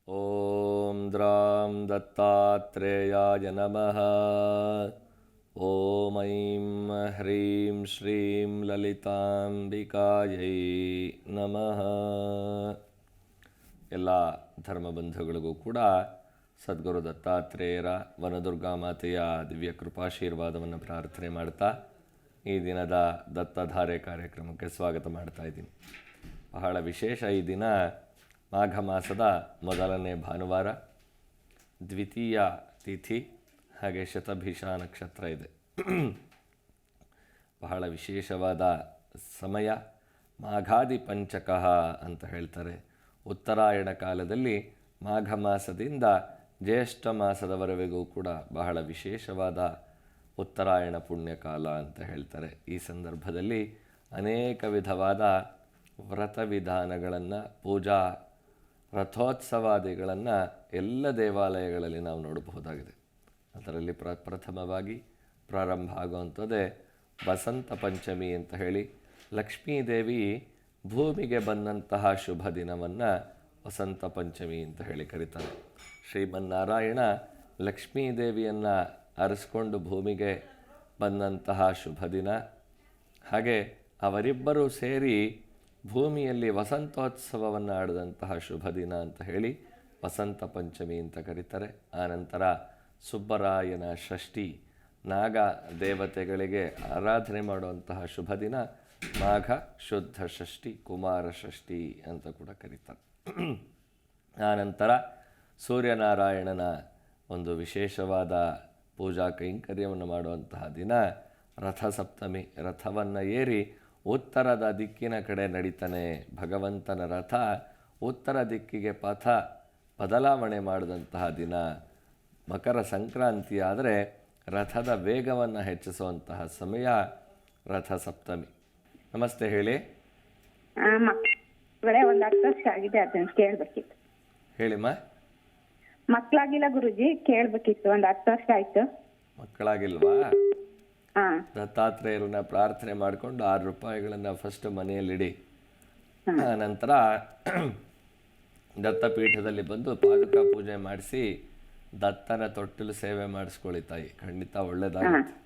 ಓಂ ದ್ರಾಂ ದತ್ತಾತ್ರೇಯಾಯ ನಮಃ. ಓಂ ಐಂ ಹ್ರೀಂ ಶ್ರೀಂ ಲಲಿತಾಂಬಿಕಾಯೈ ನಮಃ. ಎಲ್ಲ ಧರ್ಮಬಂಧುಗಳಿಗೂ ಕೂಡ ಸದ್ಗುರು ದತ್ತಾತ್ರೇಯರ ವನದುರ್ಗಾ ಮಾತೆಯ ದಿವ್ಯ ಕೃಪಾಶೀರ್ವಾದವನ್ನು ಪ್ರಾರ್ಥನೆ ಮಾಡ್ತಾ ಈ ದಿನದ ದತ್ತಧಾರೆ ಕಾರ್ಯಕ್ರಮಕ್ಕೆ ಸ್ವಾಗತ ಮಾಡ್ತಾ ಇದ್ದೀನಿ. ಬಹಳ ವಿಶೇಷ ಈ ದಿನ. ಮಾಘ ಮಾಸದ ಮೊದಲನೇ ಭಾನುವಾರ, ದ್ವಿತೀಯ ತಿಥಿ, ಹಾಗೆ ಶತಭಿಷ ನಕ್ಷತ್ರ ಇದೆ. ಬಹಳ ವಿಶೇಷವಾದ ಸಮಯ. ಮಾಘಾದಿ ಪಂಚಕಃ ಅಂತ ಹೇಳ್ತಾರೆ. ಉತ್ತರಾಯಣ ಕಾಲದಲ್ಲಿ ಮಾಘ ಮಾಸದಿಂದ ಜ್ಯೇಷ್ಠ ಮಾಸದವರೆಗೂ ಕೂಡ ಬಹಳ ವಿಶೇಷವಾದ ಉತ್ತರಾಯಣ ಪುಣ್ಯಕಾಲ ಅಂತ ಹೇಳ್ತಾರೆ. ಈ ಸಂದರ್ಭದಲ್ಲಿ ಅನೇಕ ವಿಧವಾದ ವ್ರತ ವಿಧಾನಗಳನ್ನು, ಪೂಜಾ ರಥೋತ್ಸವಾದಿಗಳನ್ನು ಎಲ್ಲ ದೇವಾಲಯಗಳಲ್ಲಿ ನಾವು ನೋಡಬಹುದಾಗಿದೆ. ಅದರಲ್ಲಿ ಪ್ರಥಮವಾಗಿ ಪ್ರಾರಂಭ ಆಗುವಂಥದ್ದೇ ವಸಂತ ಪಂಚಮಿ ಅಂತ ಹೇಳಿ. ಲಕ್ಷ್ಮೀದೇವಿ ಭೂಮಿಗೆ ಬಂದಂತಹ ಶುಭ ದಿನವನ್ನು ವಸಂತ ಪಂಚಮಿ ಅಂತ ಹೇಳಿ ಕರೀತಾರೆ. ಶ್ರೀಮನ್ನಾರಾಯಣ ಲಕ್ಷ್ಮೀದೇವಿಯನ್ನು ಅರಸ್ಕೊಂಡು ಭೂಮಿಗೆ ಬಂದಂತಹ ಶುಭ ದಿನ. ಹಾಗೆ ಅವರಿಬ್ಬರೂ ಸೇರಿ ಭೂಮಿಯಲ್ಲಿ ವಸಂತೋತ್ಸವವನ್ನು ಆಡಿದಂತಹ ಶುಭ ದಿನ ಅಂತ ಹೇಳಿ ವಸಂತ ಪಂಚಮಿ ಅಂತ ಕರೀತಾರೆ. ಆನಂತರ ಸುಬ್ಬರಾಯನ ಷಷ್ಠಿ, ನಾಗ ದೇವತೆಗಳಿಗೆ ಆರಾಧನೆ ಮಾಡುವಂತಹ ಶುಭ ದಿನ ಮಾಘ ಶುದ್ಧ ಷಷ್ಠಿ, ಕುಮಾರ ಷಷ್ಠಿ ಅಂತ ಕೂಡ ಕರೀತಾರೆ. ಆನಂತರ ಸೂರ್ಯನಾರಾಯಣನ ಒಂದು ವಿಶೇಷವಾದ ಪೂಜಾ ಕೈಂಕರ್ಯವನ್ನು ಮಾಡುವಂತಹ ದಿನ ರಥಸಪ್ತಮಿ. ರಥವನ್ನು ಏರಿ ಉತ್ತರದ ದಿಕ್ಕಿನ ಕಡೆ ನಡೀತಾನೆ. ಭಗವಂತನ ರಥ ಉತ್ತರ ದಿಕ್ಕಿಗೆ ಪಥ ಬದಲಾವಣೆ ಮಾಡಿದಂತಹ ದಿನ. ಮಕರ ಸಂಕ್ರಾಂತಿ ಆದರೆ ರಥದ ವೇಗವನ್ನು ಹೆಚ್ಚಿಸುವಂತಹ ಸಮಯ ರಥಸಪ್ತಮಿ. ನಮಸ್ತೆ, ಹೇಳಿ. ಒಂದು 10 ವರ್ಷ ಆಗಿದೆ, ಅದನ್ನು ಕೇಳಬೇಕಿತ್ತು. ಹೇಳಿಮ್ಮ. ಮಕ್ಕಳಾಗಿಲ್ಲ ಗುರುಜಿ, ಕೇಳಬೇಕಿತ್ತು. ಒಂದು 10 ವರ್ಷ ಆಯ್ತು. ಮಕ್ಕಳಾಗಿಲ್ವಾ? ದತ್ತಾತ್ರೇಯರನ್ನ ಪ್ರಾರ್ಥನೆ ಮಾಡಿಕೊಂಡು 6 ರೂಪಾಯಿಗಳನ್ನು ಫಸ್ಟ್ ಮನೆಯಲ್ಲಿಡಿ. ನಂತರ ದತ್ತಪೀಠದಲ್ಲಿ ಬಂದು ಪಾದುಕಾ ಪೂಜೆ ಮಾಡಿಸಿ ದತ್ತನ ತೊಟ್ಟಿಲು ಸೇವೆ ಮಾಡಿಸ್ಕೊಳ್ಳಿ ತಾಯಿ. ಖಂಡಿತ ಒಳ್ಳೇದಾಗುತ್ತೆ.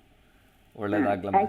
ಒಳ್ಳೇದಾಗ್ಲಮ್ಮ.